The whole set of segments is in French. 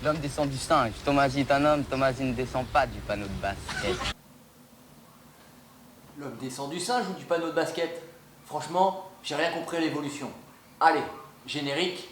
L'homme descend du singe. Thomasie est un homme, Thomasie ne descend pas du panneau de basket. L'homme descend du singe ou du panneau de basket? Franchement, j'ai rien compris à l'évolution. Allez, générique.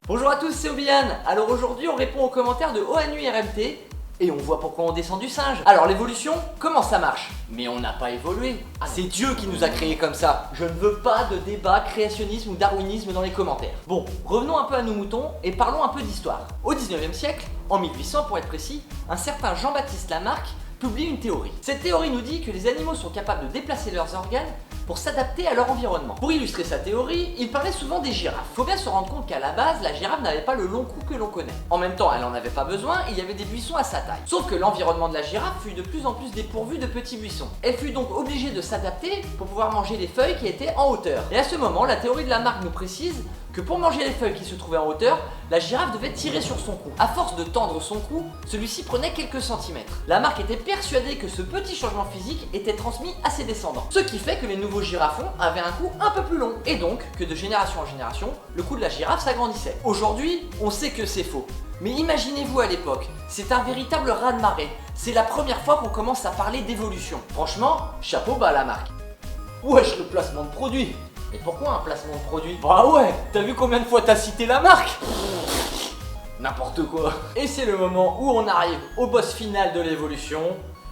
Bonjour à tous, c'est Obian. Alors aujourd'hui, on répond aux commentaires de ONURMT et on voit pourquoi on descend du singe. Alors l'évolution, comment ça marche? Mais on n'a pas évolué. C'est Dieu qui nous a créés comme ça. Je ne veux pas de débat créationnisme ou darwinisme dans les commentaires. Bon, revenons un peu à nos moutons et parlons un peu d'histoire. Au 19e siècle, en 1800 pour être précis, un certain Jean-Baptiste Lamarck publie une théorie. Cette théorie nous dit que les animaux sont capables de déplacer leurs organes pour s'adapter à leur environnement. Pour illustrer sa théorie, il parlait souvent des girafes. Faut bien se rendre compte qu'à la base, la girafe n'avait pas le long cou que l'on connaît. En même temps, elle en avait pas besoin, il y avait des buissons à sa taille. Sauf que l'environnement de la girafe fut de plus en plus dépourvu de petits buissons. Elle fut donc obligée de s'adapter pour pouvoir manger les feuilles qui étaient en hauteur. Et à ce moment, la théorie de Lamarck nous précise que pour manger les feuilles qui se trouvaient en hauteur, la girafe devait tirer sur son cou. À force de tendre son cou, celui-ci prenait quelques centimètres. Lamarck était persuadé que ce petit changement physique était transmis à ses descendants. Ce qui fait que les nouveaux girafons avaient un cou un peu plus long. Et donc, que de génération en génération, le cou de la girafe s'agrandissait. Aujourd'hui, on sait que c'est faux. Mais imaginez-vous à l'époque, c'est un véritable raz-de-marée. C'est la première fois qu'on commence à parler d'évolution. Franchement, chapeau bas à Lamarck. Wesh, le placement de produit. Et pourquoi un placement de produit? Bah ouais, t'as vu combien de fois t'as cité Lamarck? N'importe quoi. Et c'est le moment où on arrive au boss final de l'évolution,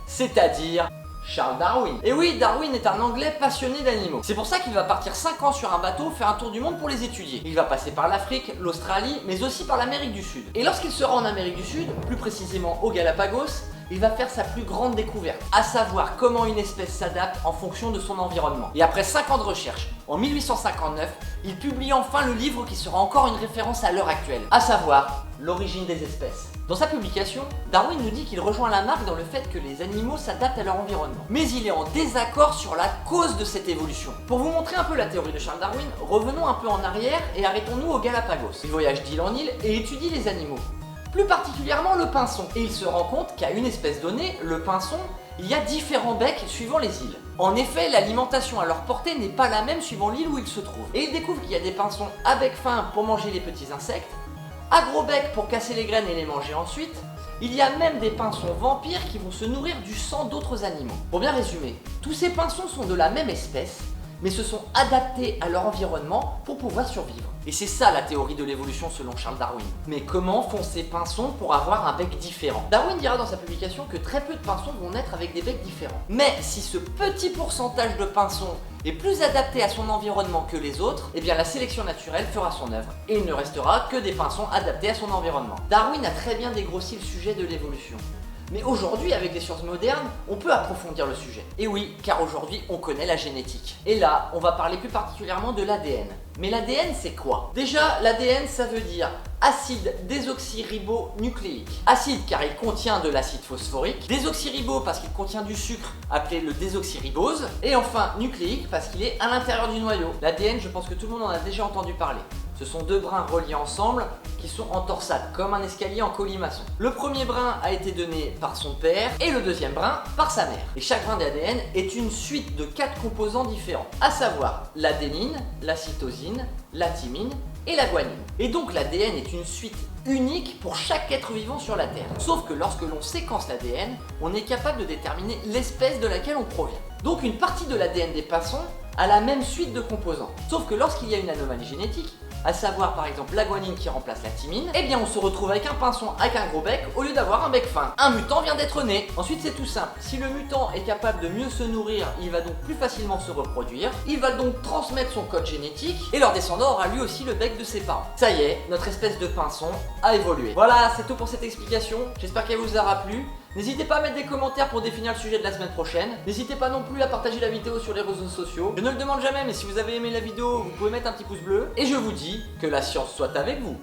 c'est-à-dire Charles Darwin. Et oui, Darwin est un Anglais passionné d'animaux. C'est pour ça qu'il va partir 5 ans sur un bateau faire un tour du monde pour les étudier. Il va passer par l'Afrique, l'Australie, mais aussi par l'Amérique du Sud. Et lorsqu'il sera en Amérique du Sud, plus précisément aux Galapagos, il va faire sa plus grande découverte, à savoir comment une espèce s'adapte en fonction de son environnement. Et après 5 ans de recherche, en 1859, il publie enfin le livre qui sera encore une référence à l'heure actuelle, à savoir L'origine des espèces. Dans sa publication, Darwin nous dit qu'il rejoint Lamarck dans le fait que les animaux s'adaptent à leur environnement. Mais il est en désaccord sur la cause de cette évolution. Pour vous montrer un peu la théorie de Charles Darwin, revenons un peu en arrière et arrêtons-nous aux Galapagos. Il voyage d'île en île et étudie les animaux, plus particulièrement le pinson. Et il se rend compte qu'à une espèce donnée, le pinson, il y a différents becs suivant les îles. En effet, l'alimentation à leur portée n'est pas la même suivant l'île où ils se trouvent. Et il découvre qu'il y a des pinsons à bec fin pour manger les petits insectes, à gros bec pour casser les graines et les manger ensuite. Il y a même des pinsons vampires qui vont se nourrir du sang d'autres animaux. Pour bien résumer, tous ces pinsons sont de la même espèce, mais se sont adaptés à leur environnement pour pouvoir survivre. Et c'est ça la théorie de l'évolution selon Charles Darwin. Mais comment font ces pinsons pour avoir un bec différent? Darwin dira dans sa publication que très peu de pinsons vont naître avec des becs différents. Mais si ce petit pourcentage de pinsons est plus adapté à son environnement que les autres, eh bien la sélection naturelle fera son œuvre. Et il ne restera que des pinsons adaptés à son environnement. Darwin a très bien dégrossi le sujet de l'évolution. Mais aujourd'hui, avec les sciences modernes, on peut approfondir le sujet. Et oui, car aujourd'hui, on connaît la génétique. Et là, on va parler plus particulièrement de l'ADN. Mais l'ADN, c'est quoi? Déjà, l'ADN, ça veut dire acide désoxyribonucléique. Acide car il contient de l'acide phosphorique, désoxyribo parce qu'il contient du sucre appelé le désoxyribose, et enfin nucléique parce qu'il est à l'intérieur du noyau. L'ADN, je pense que tout le monde en a déjà entendu parler. Ce sont deux brins reliés ensemble qui sont en torsade, comme un escalier en colimaçon. Le premier brin a été donné par son père et le deuxième brin par sa mère. Et chaque brin d'ADN est une suite de 4 composants différents, à savoir l'adénine, la cytosine, la thymine et la guanine. Et donc l'ADN est une suite unique pour chaque être vivant sur la Terre. Sauf que lorsque l'on séquence l'ADN, on est capable de déterminer l'espèce de laquelle on provient. Donc une partie de l'ADN des pinsons a la même suite de composants. Sauf que lorsqu'il y a une anomalie génétique, à savoir par exemple la guanine qui remplace la thymine, eh bien on se retrouve avec un pinson avec un gros bec au lieu d'avoir un bec fin. Un mutant vient d'être né. Ensuite c'est tout simple, si le mutant est capable de mieux se nourrir, il va donc plus facilement se reproduire, il va donc transmettre son code génétique et leur descendant aura lui aussi le bec de ses parents. Ça y est, notre espèce de pinson a évolué. Voilà, c'est tout pour cette explication, j'espère qu'elle vous aura plu. N'hésitez pas à mettre des commentaires pour définir le sujet de la semaine prochaine. N'hésitez pas non plus à partager la vidéo sur les réseaux sociaux. Je ne le demande jamais, mais si vous avez aimé la vidéo, vous pouvez mettre un petit pouce bleu. Et je vous dis que la science soit avec vous.